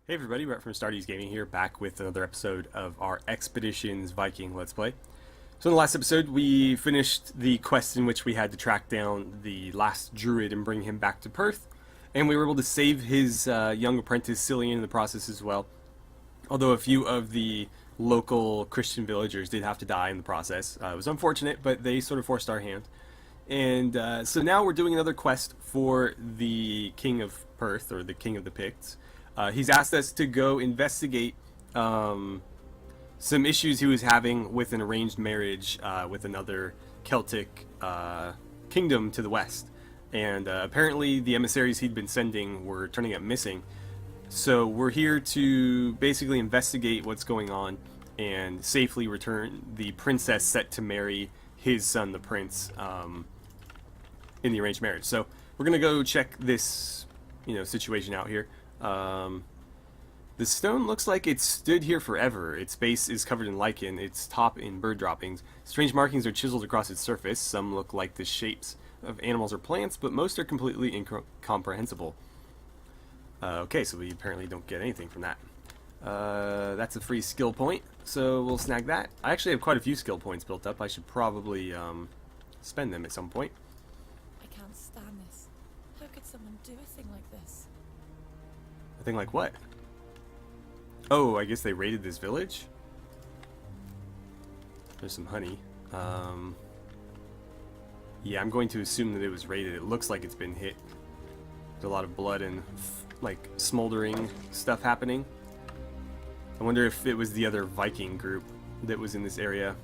Hey everybody, Brett from AstartesGaming here, back with another episode of our Expeditions Viking Let's Play. So in the last episode, we finished the quest in which we had to track down the last druid and bring him back to Perth, and we were able to save his young apprentice Cillian in the process as well. Although a few of the local Christian villagers did have to die in the process. It was unfortunate, but they sort of forced our hand. And so now we're doing another quest for the King of Perth, or the King of the Picts. He's asked us to go investigate some issues he was having with an arranged marriage with another Celtic kingdom to the west. And apparently the emissaries he'd been sending were turning up missing. So we're here to basically investigate what's going on and safely return the princess set to marry his son, the prince, in the arranged marriage. So we're going to go check this, situation out here. The stone looks like it stood here forever. Its base is covered in lichen, its top in bird droppings. Strange markings are chiseled across its surface. Some look like the shapes of animals or plants, but most are completely incomprehensible. Okay, so we apparently don't get anything from that. That's a free skill point, so we'll snag that. I actually have quite a few skill points built up. I should probably spend them at some point. I can't stand this. How could someone do a thing like this? A thing like what? Oh, I guess they raided this village? There's some honey. Yeah, I'm going to assume that it was raided. It looks like it's been hit. There's a lot of blood and, smoldering stuff happening. I wonder if it was the other Viking group that was in this area.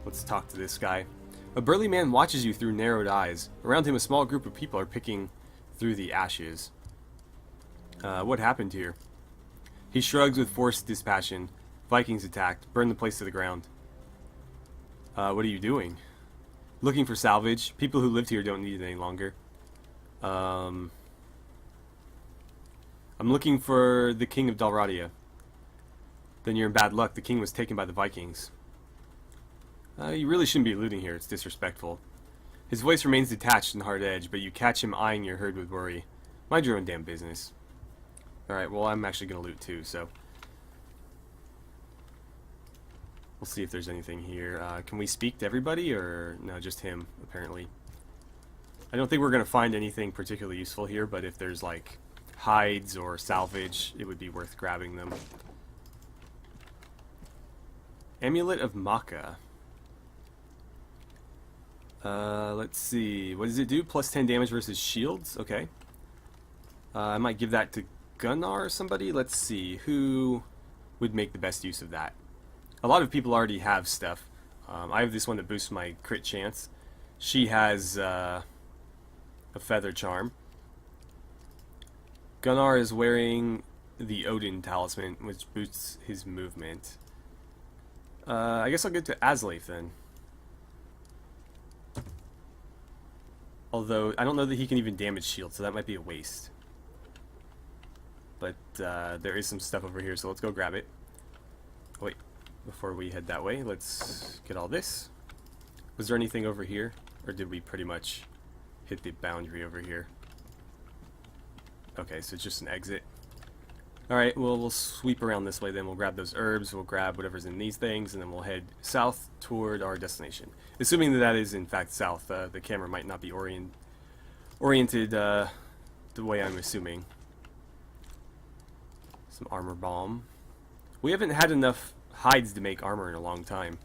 Let's talk to this guy. A burly man watches you through narrowed eyes. Around him, a small group of people are picking through the ashes. What happened here? He shrugs with forced dispassion. Vikings attacked. Burn the place to the ground. What are you doing? Looking for salvage. People who lived here don't need it any longer. I'm looking for the King of Dalradia. Then you're in bad luck. The king was taken by the Vikings. You really shouldn't be looting here. It's disrespectful. His voice remains detached and hard-edged, but you catch him eyeing your herd with worry. Mind your own damn business. Alright, well, I'm actually going to loot too, so we'll see if there's anything here. Can we speak to everybody, or no, just him, apparently. I don't think we're going to find anything particularly useful here, but if there's, hides or salvage, it would be worth grabbing them. Amulet of Maca. Let's see. What does it do? Plus 10 damage versus shields? Okay. I might give that to Gunnar or somebody. Let's see. Who would make the best use of that? A lot of people already have stuff. I have this one that boosts my crit chance. She has a feather charm. Gunnar is wearing the Odin talisman, which boosts his movement. I guess I'll go to Asleif then. Although, I don't know that he can even damage shields, so that might be a waste. But there is some stuff over here, so let's go grab it. Wait, before we head that way, let's get all this. Was there anything over here? Or did we pretty much hit the boundary over here? Okay, so it's just an exit. Alright, well, we'll sweep around this way then. We'll grab those herbs, we'll grab whatever's in these things, and then we'll head south toward our destination. Assuming that that is, in fact, south. The camera might not be oriented the way I'm assuming. Some armor bomb. We haven't had enough hides to make armor in a long time.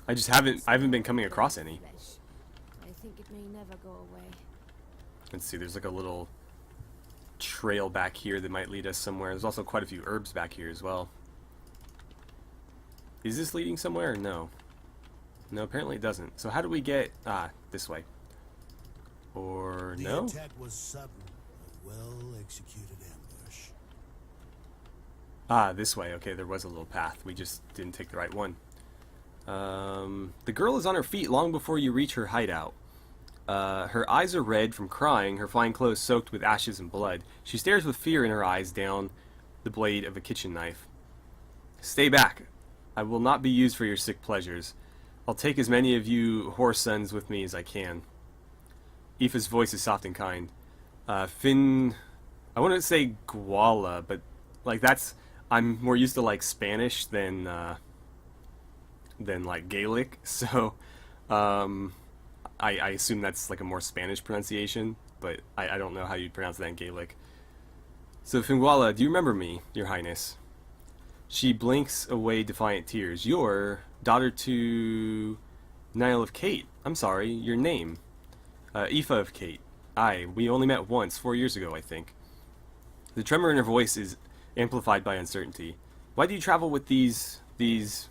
I haven't been coming across any. I think it may never go away. Let's see, there's a little trail back here that might lead us somewhere. There's also quite a few herbs back here as well. Is this leading somewhere or no? No, apparently it doesn't. So how do we get... this way. Or no? The attack was sudden, a well-executed ambush. This way. Okay, there was a little path. We just didn't take the right one. The girl is on her feet long before you reach her hideout. Her eyes are red from crying, her fine clothes soaked with ashes and blood. She stares with fear in her eyes down the blade of a kitchen knife. Stay back. I will not be used for your sick pleasures. I'll take as many of you whore sons with me as I can. Aoife's voice is soft and kind. Finn... I want to say Gwala, but Like, that's... I'm more used to, like, Spanish than like, Gaelic. So, I assume that's, like, a more Spanish pronunciation. But I don't know how you'd pronounce that in Gaelic. So, Finguala, do you remember me, Your Highness? She blinks away defiant tears. You're daughter to Niall of Kate. I'm sorry, your name. Aoife of Kate. Aye, we only met once, 4 years ago, I think. The tremor in her voice is amplified by uncertainty. Why do you travel with these... This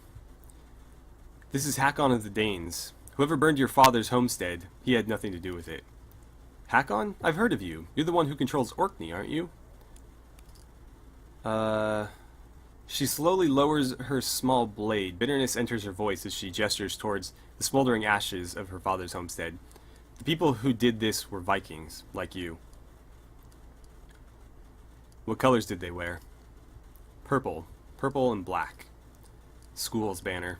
is Hakon of the Danes. Whoever burned your father's homestead, he had nothing to do with it. Hakon? I've heard of you. You're the one who controls Orkney, aren't you? She slowly lowers her small blade. Bitterness enters her voice as she gestures towards the smoldering ashes of her father's homestead. The people who did this were Vikings, like you. What colors did they wear? Purple. Purple and black. School's banner.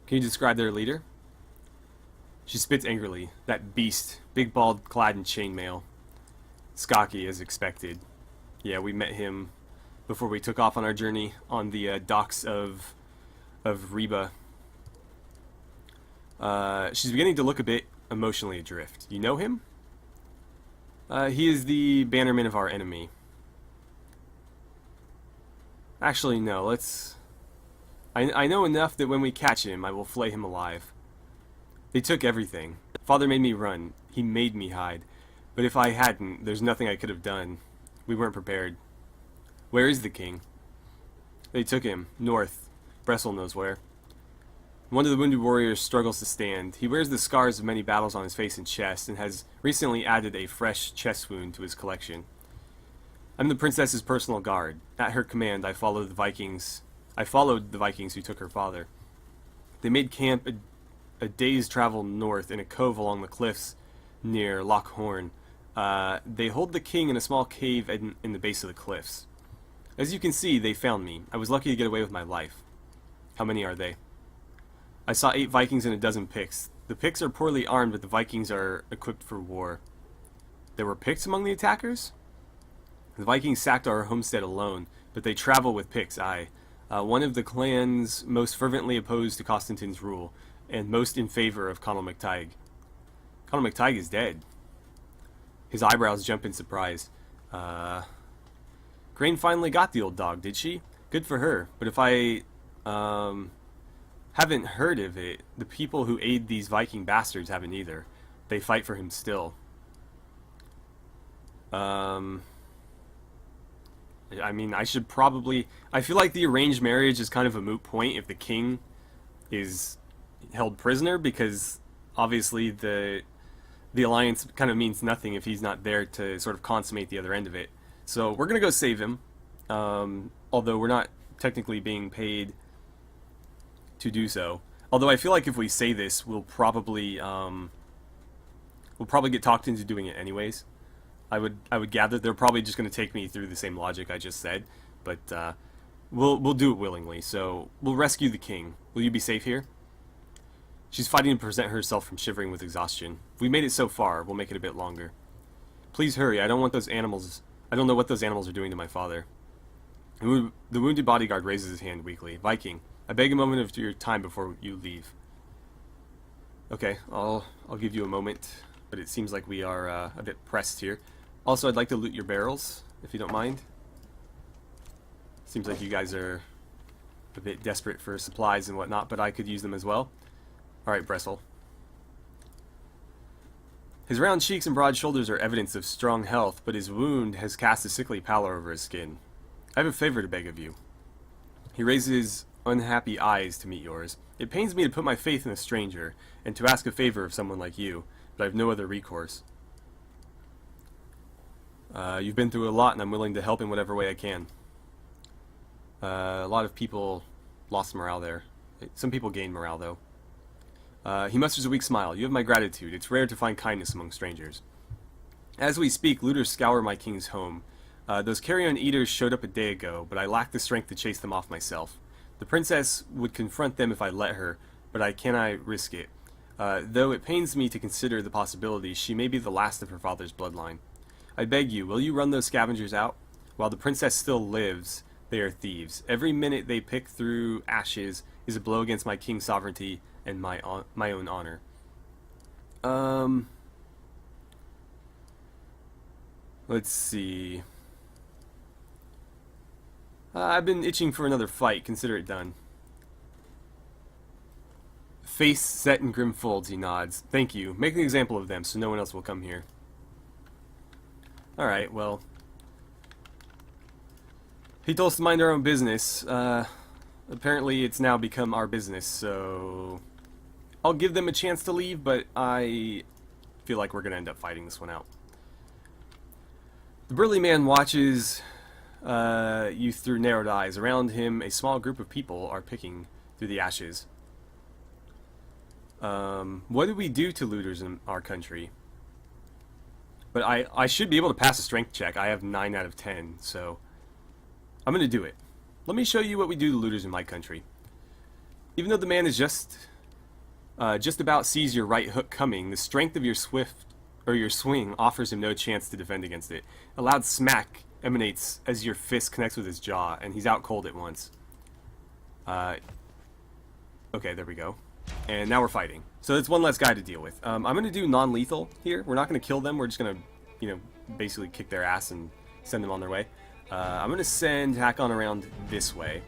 Can you describe their leader? She spits angrily. That beast. Big bald, clad in chainmail. Skaki, as expected. Yeah, we met him before we took off on our journey on the docks of Reba. She's beginning to look a bit emotionally adrift. You know him? He is the bannerman of our enemy. Actually, no, let's... I know enough that when we catch him, I will flay him alive. They took everything. Father made me run. He made me hide. But if I hadn't, there's nothing I could have done. We weren't prepared. Where is the king? They took him. North. Bressel knows where. One of the wounded warriors struggles to stand. He wears the scars of many battles on his face and chest, and has recently added a fresh chest wound to his collection. I'm the princess's personal guard. At her command, I followed the Vikings who took her father. They made camp a day's travel north in a cove along the cliffs near Loch Horn. They hold the king in a small cave in the base of the cliffs. As you can see, they found me. I was lucky to get away with my life. How many are they? I saw 8 Vikings and a dozen Picts. The Picts are poorly armed, but the Vikings are equipped for war. There were Picts among the attackers? The Vikings sacked our homestead alone, but they travel with Picts, aye. One of the clans most fervently opposed to Constantine's rule, and most in favor of Conall MacTaig. Conall MacTaig is dead. His eyebrows jump in surprise. Crane finally got the old dog, did she? Good for her. But if I haven't heard of it, the people who aid these Viking bastards haven't either. They fight for him still. I mean, I should probably... I feel like the arranged marriage is kind of a moot point if the king is held prisoner, because obviously the alliance kind of means nothing if he's not there to sort of consummate the other end of it. So we're going to go save him, although we're not technically being paid to do so. Although I feel like if we say this, we'll probably get talked into doing it anyways. I would gather they're probably just going to take me through the same logic I just said, but we'll do it willingly. So we'll rescue the king. Will you be safe here? She's fighting to prevent herself from shivering with exhaustion. If we made it so far, we'll make it a bit longer. Please hurry. I don't want those animals. I don't know what those animals are doing to my father. The wounded bodyguard raises his hand weakly. Viking, I beg a moment of your time before you leave. Okay, I'll give you a moment, but it seems like we are a bit pressed here. Also, I'd like to loot your barrels, if you don't mind. Seems like you guys are a bit desperate for supplies and whatnot, but I could use them as well. Alright, Bressel. His round cheeks and broad shoulders are evidence of strong health, but his wound has cast a sickly pallor over his skin. I have a favor to beg of you. He raises unhappy eyes to meet yours. It pains me to put my faith in a stranger, and to ask a favor of someone like you, but I have no other recourse. You've been through a lot, and I'm willing to help in whatever way I can. A lot of people lost morale there. Some people gained morale, though. He musters a weak smile. You have my gratitude. It's rare to find kindness among strangers. As we speak, looters scour my king's home. Those carrion eaters showed up a day ago, but I lack the strength to chase them off myself. The princess would confront them if I let her, but I cannot risk it. Though it pains me to consider the possibility, she may be the last of her father's bloodline. I beg you, will you run those scavengers out? While the princess still lives, They are thieves. Every minute they pick through ashes is a blow against my king's sovereignty and my own honor. Let's see. I've been itching for another fight. Consider it done. Face set in grim folds, he nods. Thank you. Make an example of them so no one else will come here. Alright, well. He told us to mind our own business. Apparently it's now become our business, so I'll give them a chance to leave, but I feel like we're going to end up fighting this one out. The burly man watches you through narrowed eyes. Around him, a small group of people are picking through the ashes. What do we do to looters in our country? But I should be able to pass a strength check. I have 9 out of 10, so I'm going to do it. Let me show you what we do to looters in my country. Even though the man is just about sees your right hook coming, the strength of your your swing offers him no chance to defend against it. A loud smack emanates as your fist connects with his jaw, and he's out cold at once. Okay, there we go. And now we're fighting. So that's one less guy to deal with. I'm going to do non-lethal here. We're not going to kill them. We're just going to, basically kick their ass and send them on their way. I'm going to send Hakon around this way.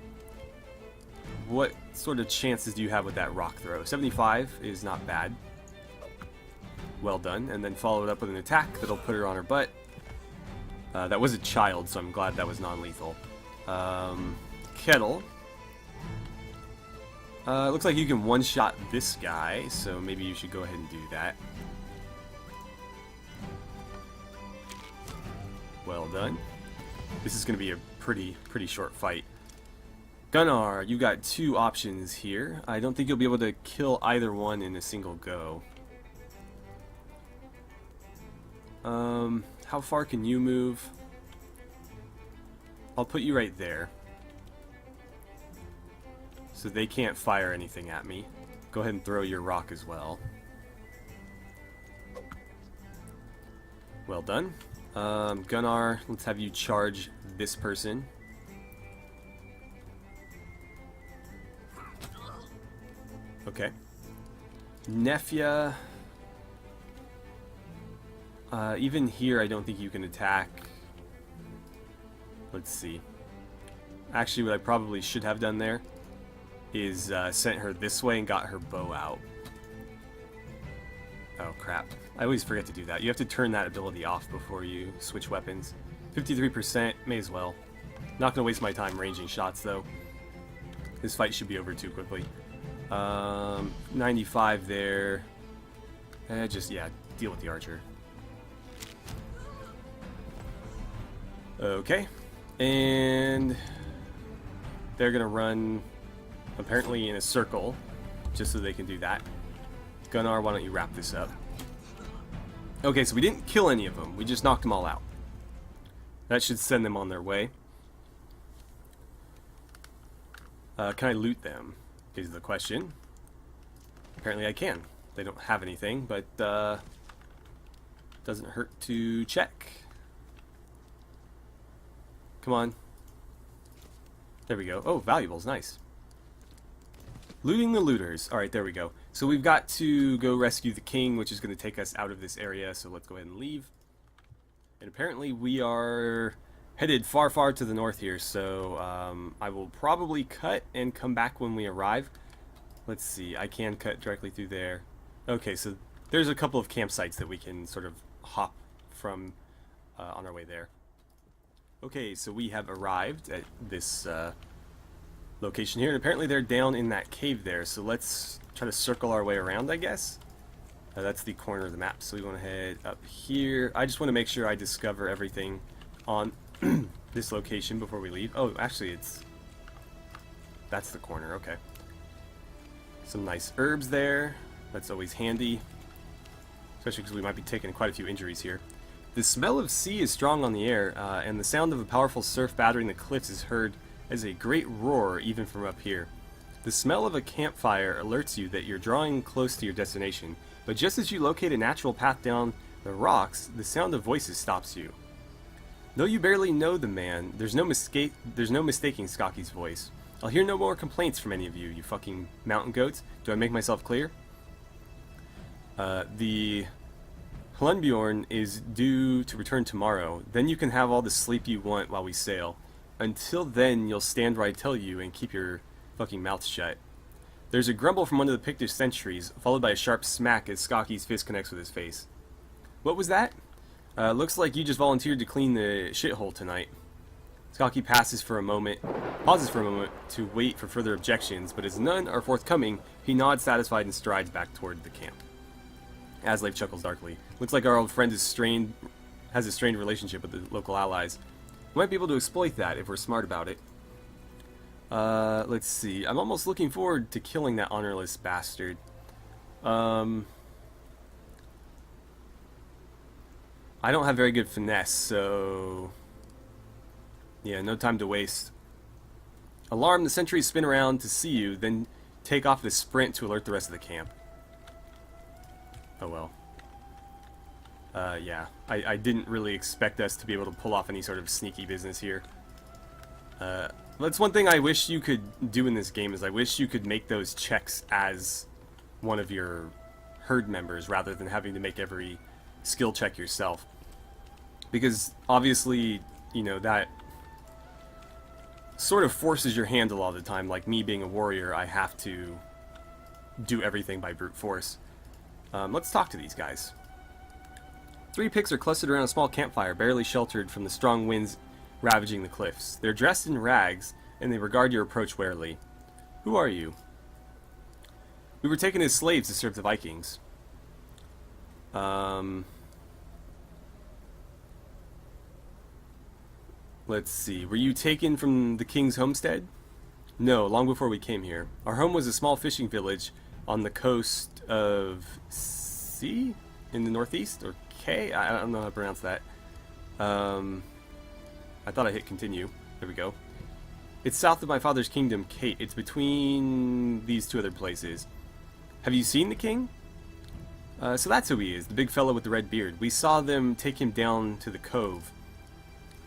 What sort of chances do you have with that rock throw? 75 is not bad. Well done. And then follow it up with an attack that'll put her on her butt. That was a child, so I'm glad that was non-lethal. Kettle. Looks like you can one-shot this guy, so maybe you should go ahead and do that. Well done. This is going to be a pretty short fight. Gunnar, you got 2 options here. I don't think you'll be able to kill either one in a single go. How far can you move? I'll put you right there. So they can't fire anything at me. Go ahead and throw your rock as well. Well done. Gunnar, let's have you charge this person. Okay. Nefia. Even here, I don't think you can attack. Let's see. Actually, what I probably should have done there is sent her this way and got her bow out. Oh, crap. I always forget to do that. You have to turn that ability off before you switch weapons. 53%, may as well. Not going to waste my time ranging shots, though. This fight should be over too quickly. 95 there. Yeah, deal with the archer. Okay. And they're going to run apparently in a circle, just so they can do that. Gunnar, why don't you wrap this up? Okay, so we didn't kill any of them. We just knocked them all out. That should send them on their way. Can I loot them? Is the question. Apparently I can. They don't have anything, but doesn't hurt to check. Come on. There we go. Oh, valuables. Nice. Looting the looters. Alright, there we go. So we've got to go rescue the king, which is going to take us out of this area, so let's go ahead and leave. And apparently we are headed far to the north here, so I will probably cut and come back when we arrive. Let's see, I can cut directly through there. Okay, so there's a couple of campsites that we can sort of hop from on our way there. Okay, so we have arrived at this location here, and apparently they're down in that cave there, so let's try to circle our way around, I guess. That's the corner of the map, so we want to head up here. I just want to make sure I discover everything on this location before we leave. Oh, actually, that's the corner, okay. Some nice herbs there. That's always handy, especially because we might be taking quite a few injuries here. The smell of sea is strong on the air, and the sound of a powerful surf battering the cliffs is heard as a great roar even from up here. The smell of a campfire alerts you that you're drawing close to your destination, but just as you locate a natural path down the rocks, the sound of voices stops you. Though you barely know the man, there's no mistaking Skocky's voice. I'll hear no more complaints from any of you, you fucking mountain goats. Do I make myself clear? The Hlunbjorn is due to return tomorrow. Then you can have all the sleep you want while we sail. Until then, you'll stand where I tell you and keep your fucking mouth shut. There's a grumble from one of the Pictish sentries, followed by a sharp smack as Skocky's fist connects with his face. What was that? Looks like you just volunteered to clean the shithole tonight. Skocky pauses for a moment to wait for further objections, but as none are forthcoming, he nods satisfied and strides back toward the camp. Aslave chuckles darkly. Looks like our old friend has a strained relationship with the local allies. We might be able to exploit that if we're smart about it. Let's see. I'm almost looking forward to killing that honorless bastard. I don't have very good finesse, so... yeah, no time to waste. Alarm, the sentries spin around to see you, then take off the sprint to alert the rest of the camp. Oh well. Yeah. I didn't really expect us to be able to pull off any sort of sneaky business here. That's one thing I wish you could do in this game, is I wish you could make those checks as one of your herd members, rather than having to make every skill check yourself. Because, obviously, you know, that sort of forces your hand a lot of the time. Like me being a warrior, I have to do everything by brute force. Let's talk to these guys. 3 Picts are clustered around a small campfire, barely sheltered from the strong winds ravaging the cliffs. They're dressed in rags, and they regard your approach warily. Who are you? We were taken as slaves to serve the Vikings. Let's see. Were you taken from the king's homestead? No, long before we came here. Our home was a small fishing village on the coast of C? In the northeast? Or K? I don't know how to pronounce that. I thought I hit continue. There we go. It's south of my father's kingdom, Kate. It's between these 2 other places. Have you seen the king? So that's who he is, the big fellow with the red beard. We saw them take him down to the cove.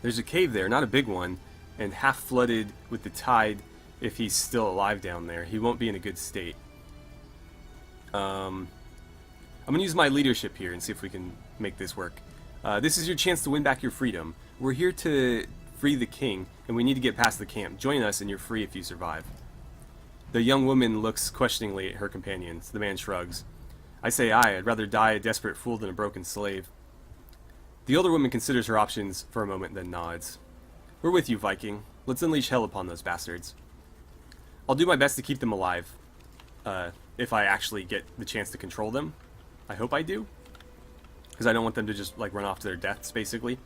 There's a cave there, not a big one, and half flooded with the tide. If he's still alive down there, he won't be in a good state. I'm going to use my leadership here and see if we can make this work. This is your chance to win back your freedom. We're here to free the king, and we need to get past the camp. Join us and you're free if you survive. The young woman looks questioningly at her companions. The man shrugs. I say aye, I'd rather die a desperate fool than a broken slave. The older woman considers her options for a moment, then nods. We're with you, Viking. Let's unleash hell upon those bastards. I'll do my best to keep them alive. If I actually get the chance to control them. I hope I do. Because I don't want them to just, like, run off to their deaths, basically.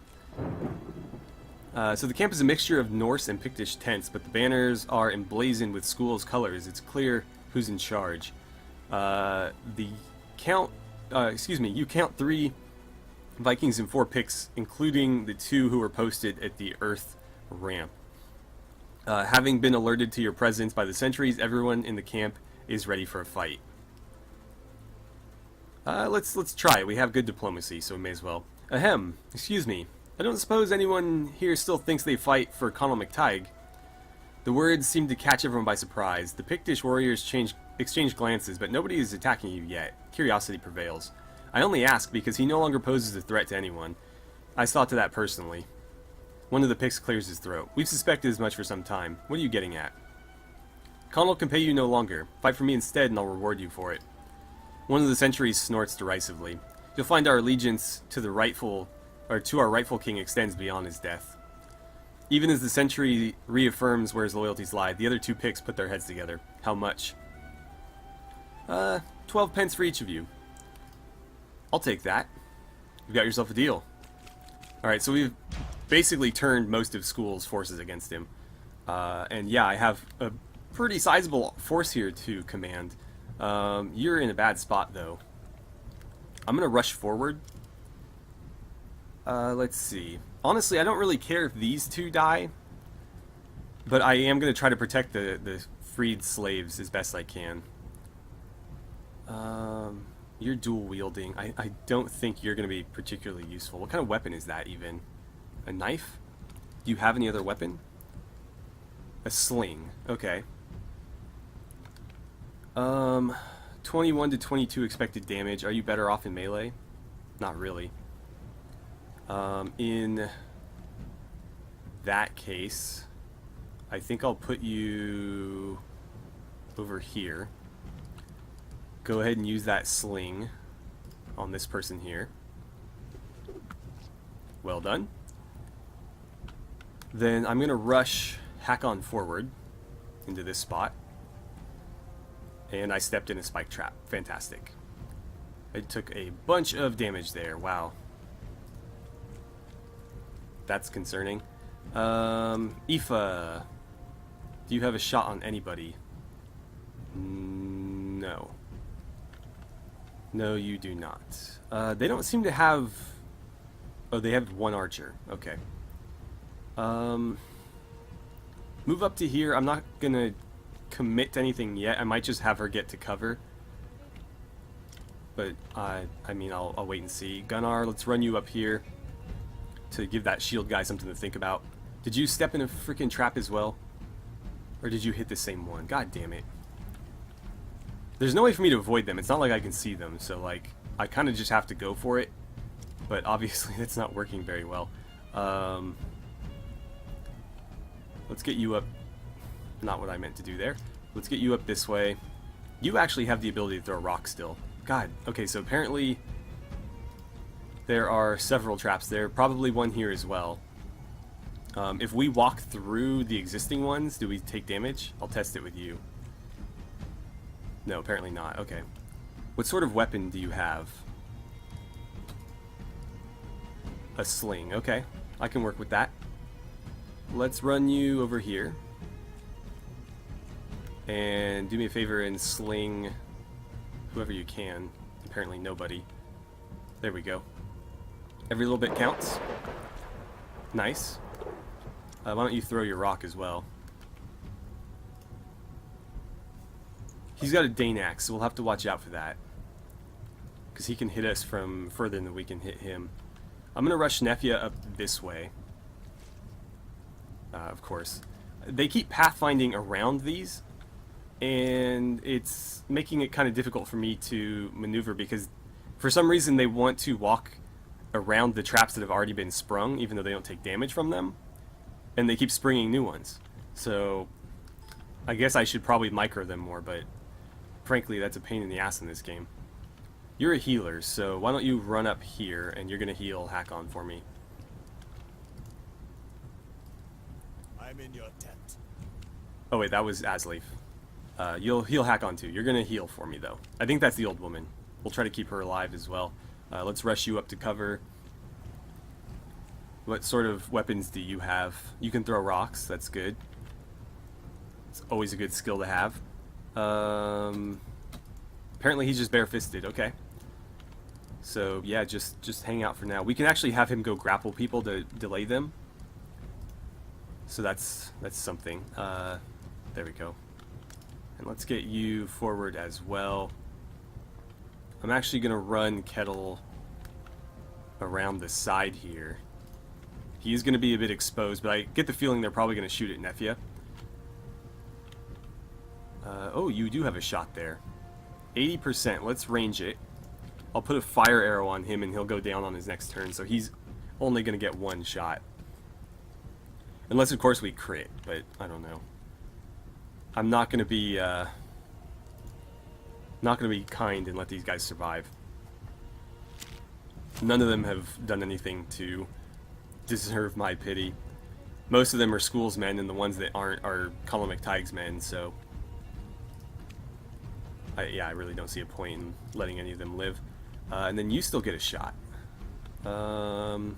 So the camp is a mixture of Norse and Pictish tents, but the banners are emblazoned with school's colors. It's clear who's in charge. You count 3 Vikings and 4 Picts, including the 2 who were posted at the Earth ramp. Having been alerted to your presence by the sentries, everyone in the camp is ready for a fight. Let's try it. We have good diplomacy, so we may as well. Ahem, excuse me. I don't suppose anyone here still thinks they fight for Conall MacTaig. The words seem to catch everyone by surprise. The Pictish warriors exchange glances, but nobody is attacking you yet. Curiosity prevails. I only ask because he no longer poses a threat to anyone. I saw to that personally. One of the Picts clears his throat. We've suspected as much for some time. What are you getting at? Conall can pay you no longer. Fight for me instead and I'll reward you for it. One of the sentries snorts derisively. You'll find our allegiance to our rightful king extends beyond his death. Even as the sentry reaffirms where his loyalties lie, the other 2 Picts put their heads together. How much? 12 pence for each of you. I'll take that. You've got yourself a deal. Alright, so we've basically turned most of school's forces against him. And yeah, I have a pretty sizable force here to command. You're in a bad spot, though. I'm going to rush forward. Let's see. Honestly, I don't really care if these 2 die. But I am going to try to protect the freed slaves as best I can. You're dual wielding. I don't think you're going to be particularly useful. What kind of weapon is that, even? A knife? Do you have any other weapon? A sling. Okay. 21 to 22 expected damage. Are you better off in melee? Not really. In that case, I think I'll put you over here. Go ahead and use that sling on this person here. Well done. Then I'm going to rush Hakon forward into this spot. And I stepped in a spike trap. Fantastic. I took a bunch of damage there. Wow. That's concerning. Aoife, do you have a shot on anybody? No. No, you do not. They don't seem to have... Oh, they have one archer. Okay. Move up to here. I'm not gonna commit to anything yet. I might just have her get to cover. But, I mean, I'll wait and see. Gunnar, let's run you up here to give that shield guy something to think about. Did you step in a freaking trap as well? Or did you hit the same one? God damn it. There's no way for me to avoid them. It's not like I can see them, so, like, I kind of just have to go for it. But obviously that's not working very well. Let's get you up. Not what I meant to do there. Let's get you up this way. You actually have the ability to throw a rock still. God. Okay, so apparently there are several traps there. Probably one here as well. If we walk through the existing ones, do we take damage? I'll test it with you. No, apparently not. Okay. What sort of weapon do you have? A sling. Okay. I can work with that. Let's run you over here. And do me a favor and sling whoever you can. Apparently nobody. There we go. Every little bit counts. Nice. Why don't you throw your rock as well? He's got a Dane axe, so we'll have to watch out for that. Because he can hit us from further than we can hit him. I'm going to rush Nefia up this way. Of course. They keep pathfinding around these, and it's making it kind of difficult for me to maneuver because for some reason they want to walk around the traps that have already been sprung, even though they don't take damage from them, and they keep springing new ones. So I guess I should probably micro them more, but frankly that's a pain in the ass in this game. You're a healer, so why don't you run up here and you're going to heal Hakon for me. I'm in your tent. Oh wait, that was Asleaf. You'll heal Hakon too. You're gonna heal for me though. I think that's the old woman. We'll try to keep her alive as well. Let's rush you up to cover. What sort of weapons do you have? You can throw rocks. That's good. It's always a good skill to have. Apparently he's just bare-fisted. Okay. So yeah, just hang out for now. We can actually have him go grapple people to delay them. So that's something. There we go. And let's get you forward as well. I'm actually going to run Kettle around the side here. He's going to be a bit exposed, but I get the feeling they're probably going to shoot at Nefia. Oh, you do have a shot there. 80%. Let's range it. I'll put a fire arrow on him and he'll go down on his next turn, so he's only going to get one shot. Unless, of course, we crit, but I don't know. I'm not going to be kind and let these guys survive. None of them have done anything to deserve my pity. Most of them are School's men, and the ones that aren't are Colin McTighe's men, so... yeah, I really don't see a point in letting any of them live. And then you still get a shot. Kind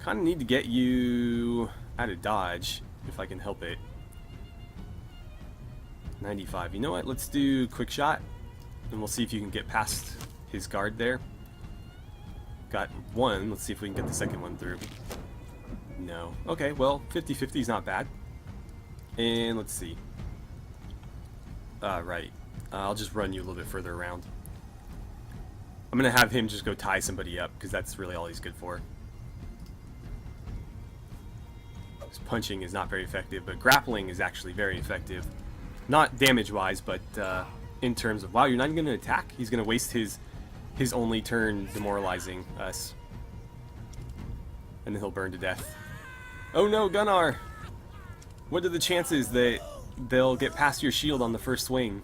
of need to get you out of dodge, if I can help it. 95. You know what? Let's do quick shot, and we'll see if you can get past his guard there. Got one. Let's see if we can get the second one through. No. Okay, well, 50-50 is not bad. And let's see. Right. I'll just run you a little bit further around. I'm going to have him just go tie somebody up, because that's really all he's good for. Punching is not very effective, but grappling is actually very effective. Not damage-wise, but in terms of, wow, you're not even going to attack? He's going to waste his only turn demoralizing us. And then he'll burn to death. Oh no, Gunnar! What are the chances that they'll get past your shield on the first swing?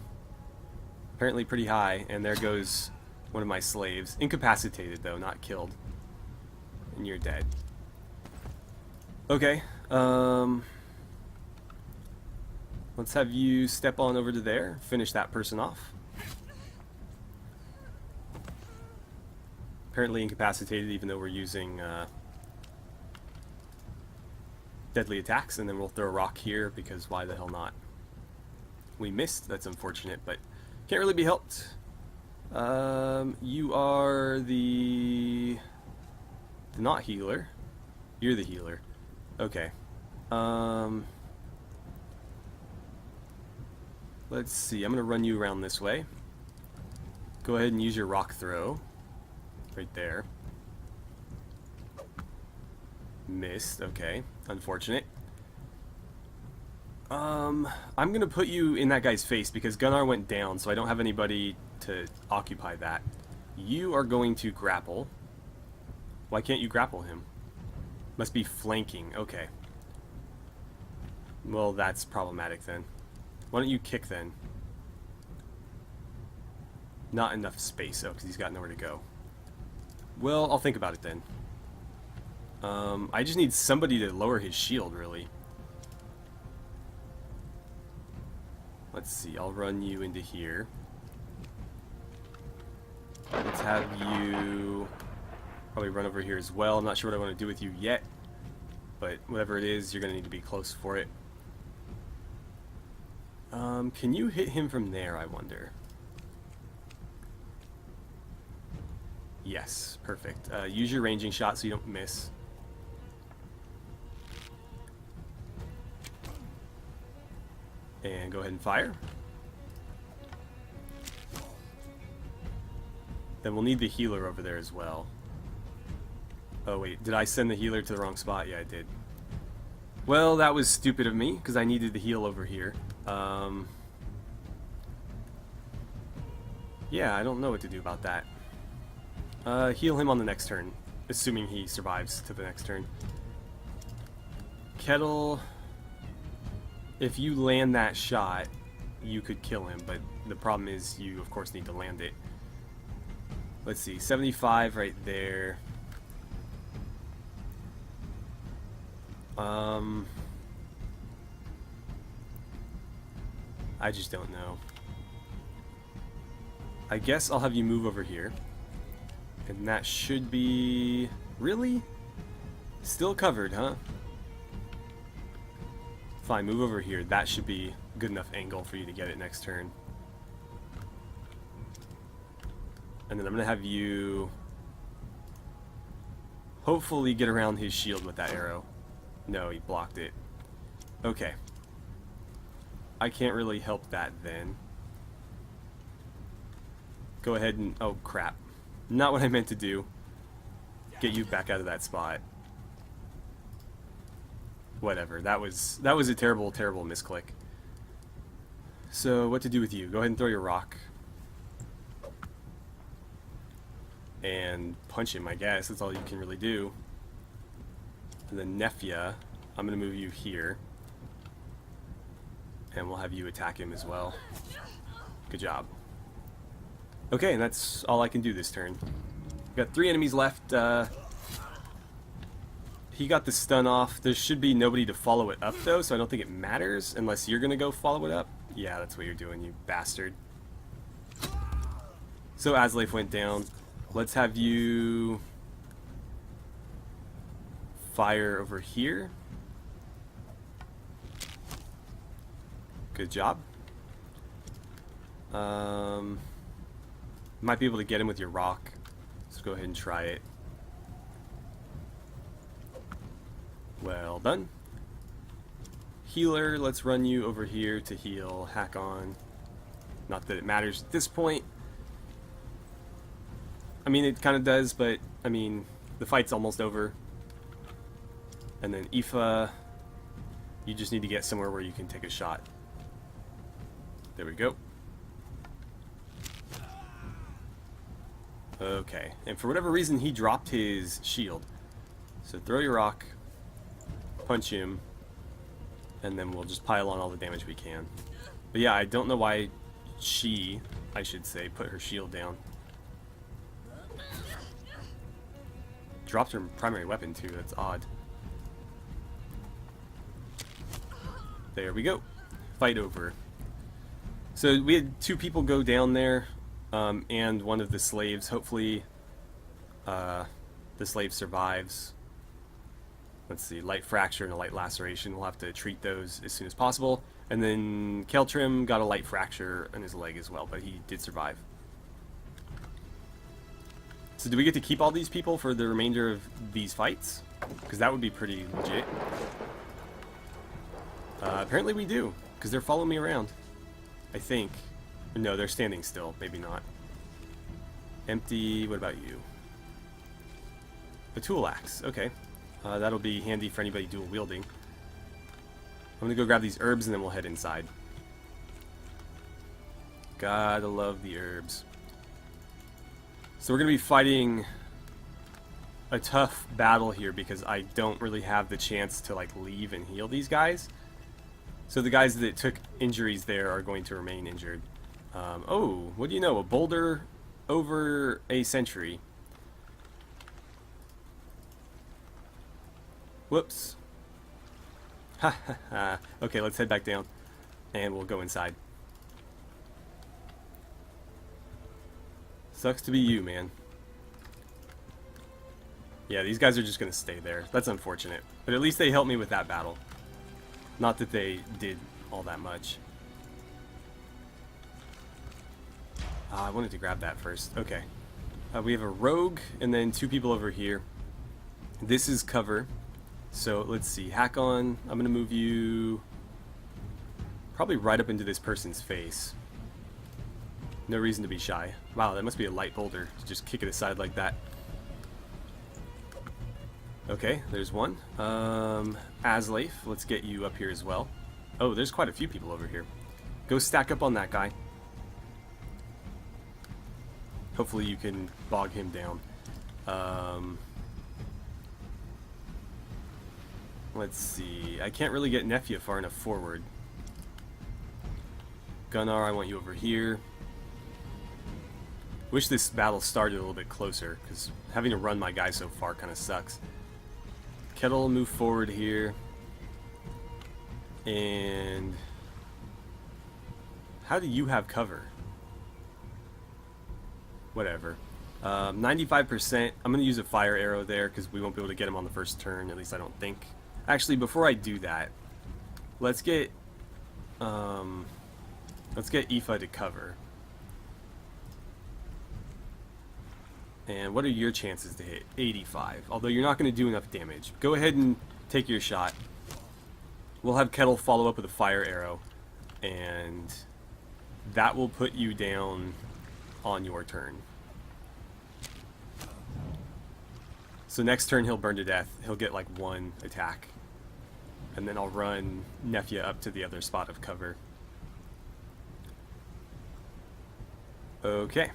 Apparently pretty high, and there goes one of my slaves. Incapacitated, though, not killed. And you're dead. Okay, let's have you step on over to there, finish that person off. Apparently incapacitated, even though we're using deadly attacks, and then we'll throw a rock here, because why the hell not? We missed, that's unfortunate, but can't really be helped. You are the not healer. You're the healer. Okay. Let's see. I'm going to run you around this way. Go ahead and use your rock throw. Right there. Missed. Okay. Unfortunate. I'm going to put you in that guy's face because Gunnar went down, so I don't have anybody to occupy that. You are going to grapple. Why can't you grapple him? Must be flanking. Okay. Well, that's problematic then. Why don't you kick then? Not enough space. Oh, because he's got nowhere to go. Well, I'll think about it then. I just need somebody to lower his shield, really. Let's see. I'll run you into here. Let's have you probably run over here as well. I'm not sure what I want to do with you yet, but whatever it is, you're going to need to be close for it. Can you hit him from there, I wonder? Yes, perfect. Use your ranging shot so you don't miss. And go ahead and fire. Then we'll need the healer over there as well. Oh wait, did I send the healer to the wrong spot? Yeah, I did. Well, that was stupid of me, because I needed the heal over here. Yeah, I don't know what to do about that. Heal him on the next turn, assuming he survives to the next turn. Kettle, if you land that shot, you could kill him, but the problem is you, of course, need to land it. Let's see, 75 right there. I just don't know. I guess I'll have you move over here. And that should be... Really? Still covered, huh? Fine, move over here. That should be good enough angle for you to get it next turn. And then I'm going to have you hopefully get around his shield with that arrow. No, he blocked it. Okay. I can't really help that then. Go ahead and... Oh, crap. Not what I meant to do. Get you back out of that spot. Whatever. That was a terrible, terrible misclick. So, what to do with you? Go ahead and throw your rock. And punch him, I guess. That's all you can really do. And then Nefia, I'm going to move you here. And we'll have you attack him as well. Good job. Okay, and that's all I can do this turn. Got 3 enemies left. He got the stun off. There should be nobody to follow it up, though, so I don't think it matters unless you're going to go follow it up. Yeah, that's what you're doing, you bastard. So Aslaf went down. Let's have you fire over here. Good job. Might be able to get him with your rock. Let's go ahead and try it. Well done. Healer, let's run you over here to heal. Hack on. Not that it matters at this point. I mean, it kind of does, but, I mean, the fight's almost over. And then Aoife, You just need to get somewhere where you can take a shot. There we go. Okay, and for whatever reason he dropped his shield. So throw your rock, punch him, and then we'll just pile on all the damage we can. But yeah, I don't know why she, I should say, put her shield down. Dropped her primary weapon too, that's odd. There we go. Fight over. So we had 2 people go down there, and one of the slaves. Hopefully, the slave survives. Let's see, light fracture and a light laceration. We'll have to treat those as soon as possible. And then Keltrim got a light fracture in his leg as well, but he did survive. So do we get to keep all these people for the remainder of these fights? Because that would be pretty legit. Apparently we do, because they're following me around. I think. No, they're standing still. Maybe not. Empty. What about you? A tool axe. Okay. That'll be handy for anybody dual wielding. I'm gonna go grab these herbs and then we'll head inside. Gotta love the herbs. So we're gonna be fighting a tough battle here because I don't really have the chance to like leave and heal these guys. So the guys that took injuries there are going to remain injured. Oh, what do you know? A boulder over a sentry. Whoops. Ha ha ha. Okay, let's head back down. And we'll go inside. Sucks to be you, man. Yeah, these guys are just going to stay there. That's unfortunate. But at least they helped me with that battle. Not that they did all that much. I wanted to grab that first. Okay. We have a rogue and then 2 people over here. This is cover. So let's see. Hack on. I'm going to move you probably right up into this person's face. No reason to be shy. Wow, that must be a light boulder to just kick it aside like that. Okay, there's one. Aslaif, let's get you up here as well. Oh, there's quite a few people over here. Go stack up on that guy. Hopefully you can bog him down. Let's see. I can't really get Nefia far enough forward. Gunnar, I want you over here. Wish this battle started a little bit closer, because having to run my guy so far kind of sucks. Kettle, move forward here. And how do you have cover? Whatever. 95%. I'm going to use a fire arrow there because we won't be able to get him on the first turn. At least I don't think. Actually, before I do that, let's get Aoife to cover. And what are your chances to hit? 85. Although you're not going to do enough damage. Go ahead and take your shot. We'll have Kettle follow up with a fire arrow. And that will put you down on your turn. So next turn he'll burn to death. He'll get like 1 attack. And then I'll run Nefia up to the other spot of cover. Okay.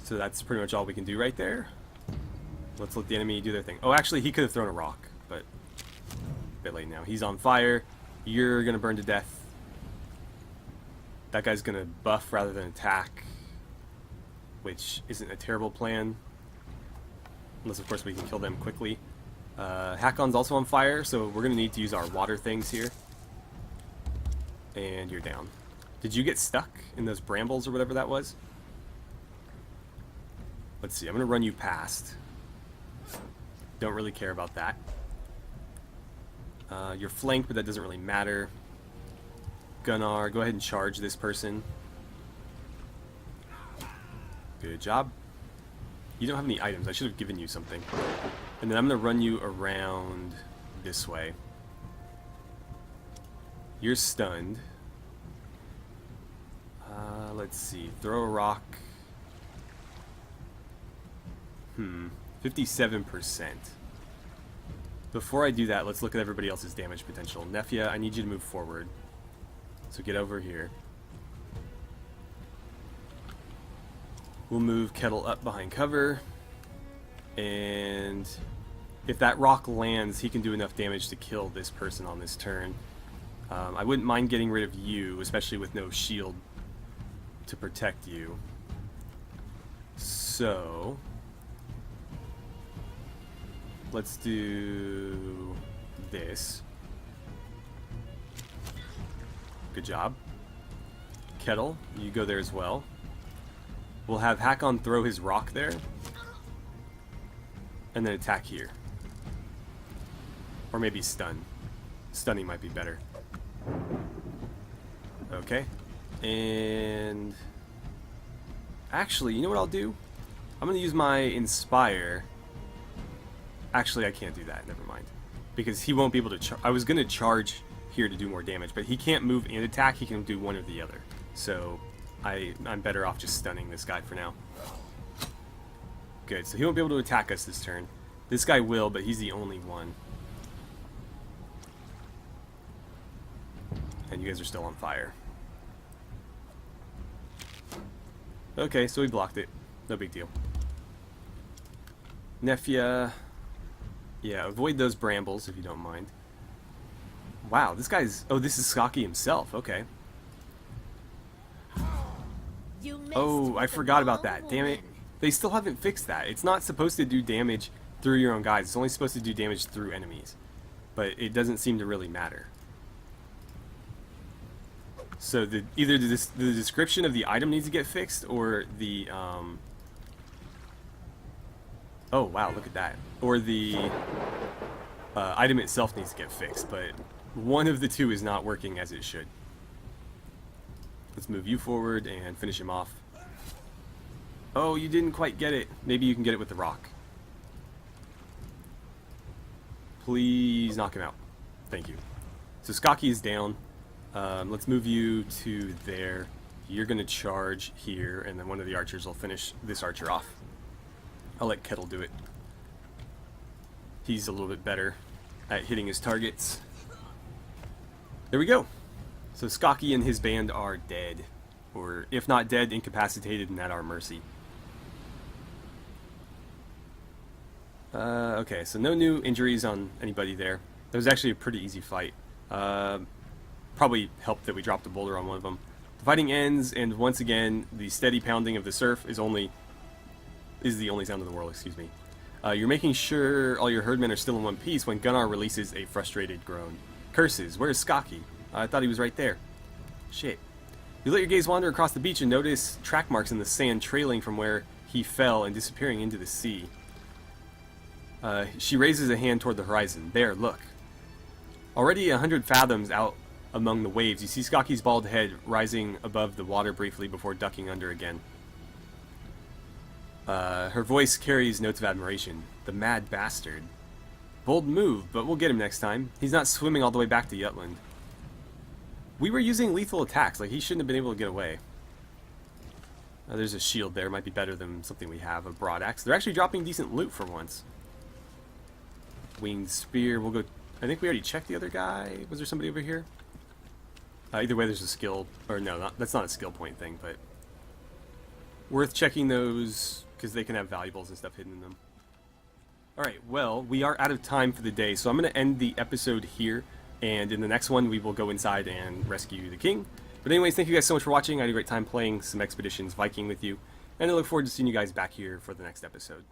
So that's pretty much all we can do right there. Let's let the enemy do their thing. Oh, actually, he could have thrown a rock, but a bit late now. He's on fire. You're going to burn to death. That guy's going to buff rather than attack, which isn't a terrible plan. Unless, of course, we can kill them quickly. Hakon's also on fire, so we're going to need to use our water things here. And you're down. Did you get stuck in those brambles or whatever that was? Let's see, I'm going to run you past. Don't really care about that. You're flanked, but that doesn't really matter. Gunnar, go ahead and charge this person. Good job. You don't have any items. I should have given you something. And then I'm going to run you around this way. You're stunned. Let's see. Throw a rock. 57%. Before I do that, let's look at everybody else's damage potential. Nefia, I need you to move forward. So get over here. We'll move Kettle up behind cover. And if that rock lands, he can do enough damage to kill this person on this turn. I wouldn't mind getting rid of you, especially with no shield to protect you. So let's do this. Good job. Kettle, you go there as well. We'll have Hakon throw his rock there. And then attack here. Or maybe stun. Stunning might be better. Okay. And actually, you know what I'll do? I'm going to use my Inspire. Actually, I can't do that. Never mind. Because he won't be able to I was going to charge here to do more damage, but he can't move and attack. He can do one or the other. So I'm better off just stunning this guy for now. Good. So he won't be able to attack us this turn. This guy will, but he's the only one. And you guys are still on fire. Okay, so we blocked it. No big deal. Nefia. Yeah, avoid those brambles if you don't mind. Wow, this guy's... Oh, this is Skaki himself. Okay. Oh, I forgot about that. Damn it. They still haven't fixed that. It's not supposed to do damage through your own guys. It's only supposed to do damage through enemies. But it doesn't seem to really matter. So either the description of the item needs to get fixed, or the... Oh, wow, look at that. Or the item itself needs to get fixed, but one of the two is not working as it should. Let's move you forward and finish him off. Oh, you didn't quite get it. Maybe you can get it with the rock. Please knock him out. Thank you. So Skaki is down. Let's move you to there. You're going to charge here, and then one of the archers will finish this archer off. I'll let Kettle do it. He's a little bit better at hitting his targets. There we go. So Skaki and his band are dead. Or, if not dead, incapacitated and at our mercy. Okay, so no new injuries on anybody there. It was actually a pretty easy fight. Probably helped that we dropped a boulder on one of them. The fighting ends, and once again, the steady pounding of the surf is the only sound in the world, excuse me. You're making sure all your herdmen are still in one piece when Gunnar releases a frustrated groan. Curses, where's Skaki? I thought he was right there. Shit. You let your gaze wander across the beach and notice track marks in the sand trailing from where he fell and disappearing into the sea. She raises a hand toward the horizon. There, look. Already 100 fathoms out among the waves, you see Skaki's bald head rising above the water briefly before ducking under again. Her voice carries notes of admiration. The mad bastard. Bold move, but we'll get him next time. He's not swimming all the way back to Jutland. We were using lethal attacks, like he shouldn't have been able to get away. There's a shield there, might be better than something we have, a broad axe. They're actually dropping decent loot for once. Winged spear, we'll go... I think we already checked the other guy. Was there somebody over here? Either way, there's a skill... Or no, that's not a skill point thing, but... Worth checking those, because they can have valuables and stuff hidden in them. Alright, well, we are out of time for the day, so I'm going to end the episode here. And in the next one, we will go inside and rescue the king. But anyways, thank you guys so much for watching. I had a great time playing some Expeditions Viking with you. And I look forward to seeing you guys back here for the next episode.